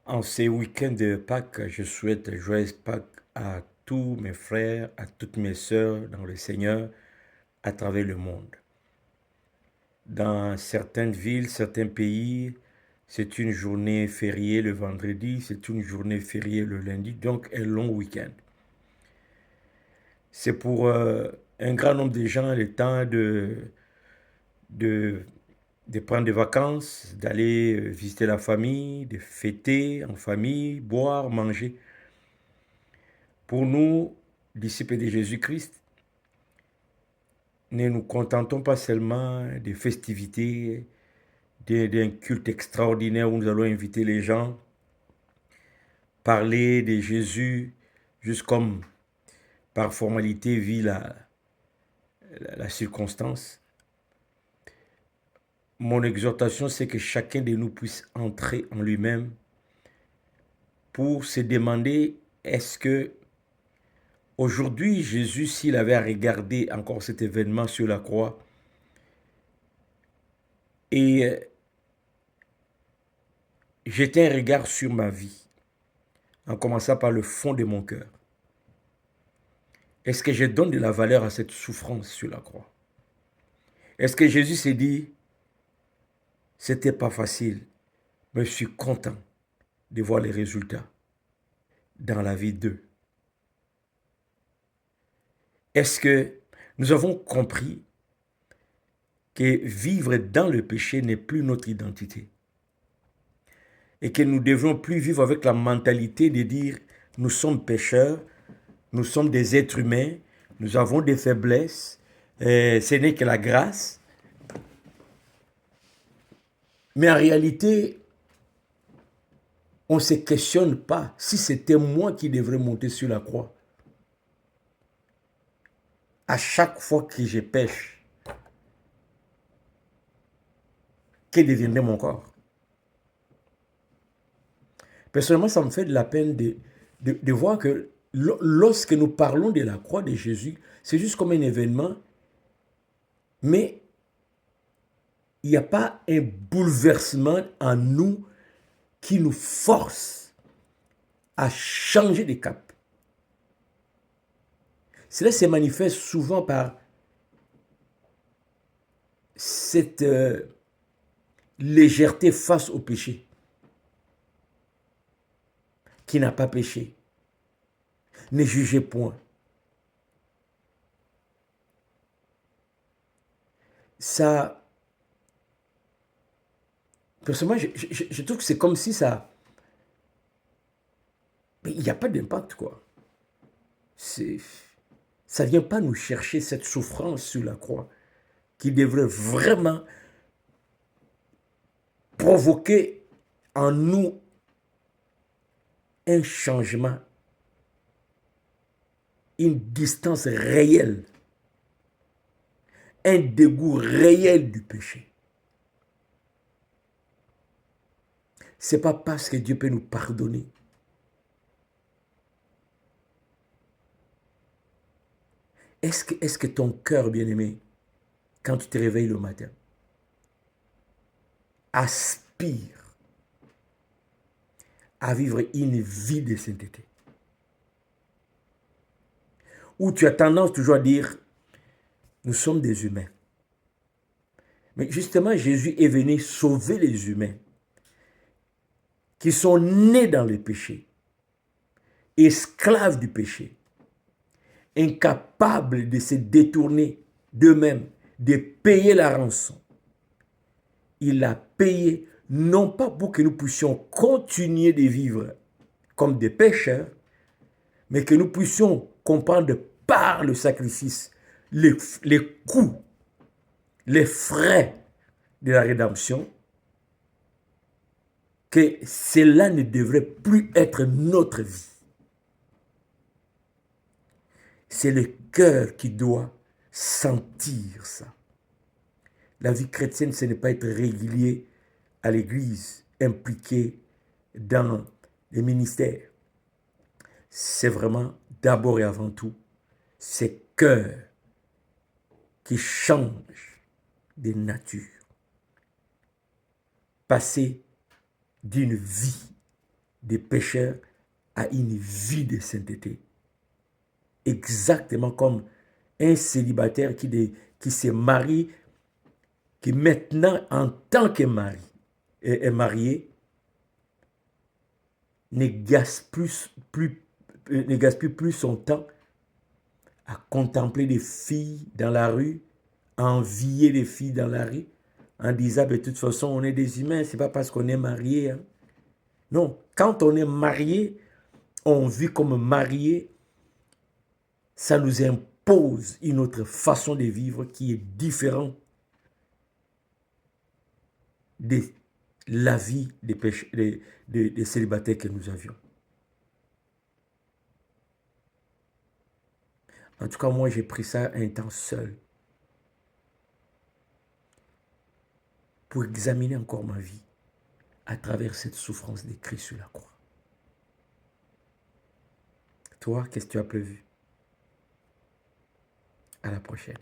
En ces week-ends de Pâques, je souhaite joyeuses Pâques à tous mes frères, à toutes mes sœurs dans le Seigneur à travers le monde. Dans certaines villes, certains pays, c'est une journée fériée le vendredi, c'est une journée fériée le lundi, donc un long week-end. C'est pour un grand nombre de gens le temps de, de prendre des vacances, d'aller visiter la famille, de fêter en famille, boire, manger. Pour nous, disciples de Jésus-Christ, ne nous contentons pas seulement des festivités, d'un culte extraordinaire où nous allons inviter les gens, parler de Jésus, juste comme par formalité vit la circonstance. Mon exhortation, c'est que chacun de nous puisse entrer en lui-même pour se demander, est-ce que aujourd'hui, Jésus, s'il avait à regarder encore cet événement sur la croix et jeter un regard sur ma vie, en commençant par le fond de mon cœur, est-ce que je donne de la valeur à cette souffrance sur la croix? Est-ce que Jésus s'est dit, c'était pas facile, mais je suis content de voir les résultats dans la vie d'eux? Est-ce que nous avons compris que vivre dans le péché n'est plus notre identité et que nous ne devons plus vivre avec la mentalité de dire, nous sommes pécheurs, nous sommes des êtres humains, nous avons des faiblesses, ce n'est que la grâce. Mais en réalité, on ne se questionne pas si c'était moi qui devrais monter sur la croix. À chaque fois que je pêche, que deviendrait mon corps? Personnellement, ça me fait de la peine de voir que lorsque nous parlons de la croix de Jésus, c'est juste comme un événement, mais il n'y a pas un bouleversement en nous qui nous force à changer de cap. Cela se manifeste souvent par cette légèreté face au péché. Qui n'a pas péché, ne jugez point. Ça, personnellement, je trouve que c'est comme si ça... Mais il n'y a pas d'impact, quoi. Ça ne vient pas nous chercher cette souffrance sur la croix qui devrait vraiment provoquer en nous un changement, une distance réelle, un dégoût réel du péché. Ce n'est pas parce que Dieu peut nous pardonner. Est-ce que ton cœur, bien-aimé, quand tu te réveilles le matin, aspire à vivre une vie de sainteté? Où tu as tendance toujours à dire, nous sommes des humains. Mais justement, Jésus est venu sauver les humains qui sont nés dans le péché, esclaves du péché, incapables de se détourner d'eux-mêmes, de payer la rançon. Il a payé non pas pour que nous puissions continuer de vivre comme des pécheurs, mais que nous puissions comprendre par le sacrifice les coûts, les frais de la rédemption, que cela ne devrait plus être notre vie. C'est le cœur qui doit sentir ça. La vie chrétienne, ce n'est pas être régulier à l'église, impliqué dans les ministères. C'est vraiment d'abord et avant tout ce cœur qui change de nature. Passer d'une vie des pécheurs à une vie de sainteté. Exactement comme un célibataire qui se marie, qui maintenant, en tant que mari, est marié, ne gaspille plus son temps à contempler des filles dans la rue, à envier les filles dans la rue, en disant, de toute façon, on est des humains, c'est pas parce qu'on est marié. Hein. Non, quand on est marié, on vit comme marié, ça nous impose une autre façon de vivre qui est différente de la vie des célibataires que nous avions. En tout cas, moi, j'ai pris ça un temps seul pour examiner encore ma vie à travers cette souffrance de Christ sur la croix. Toi, qu'est-ce que tu as prévu? À la prochaine.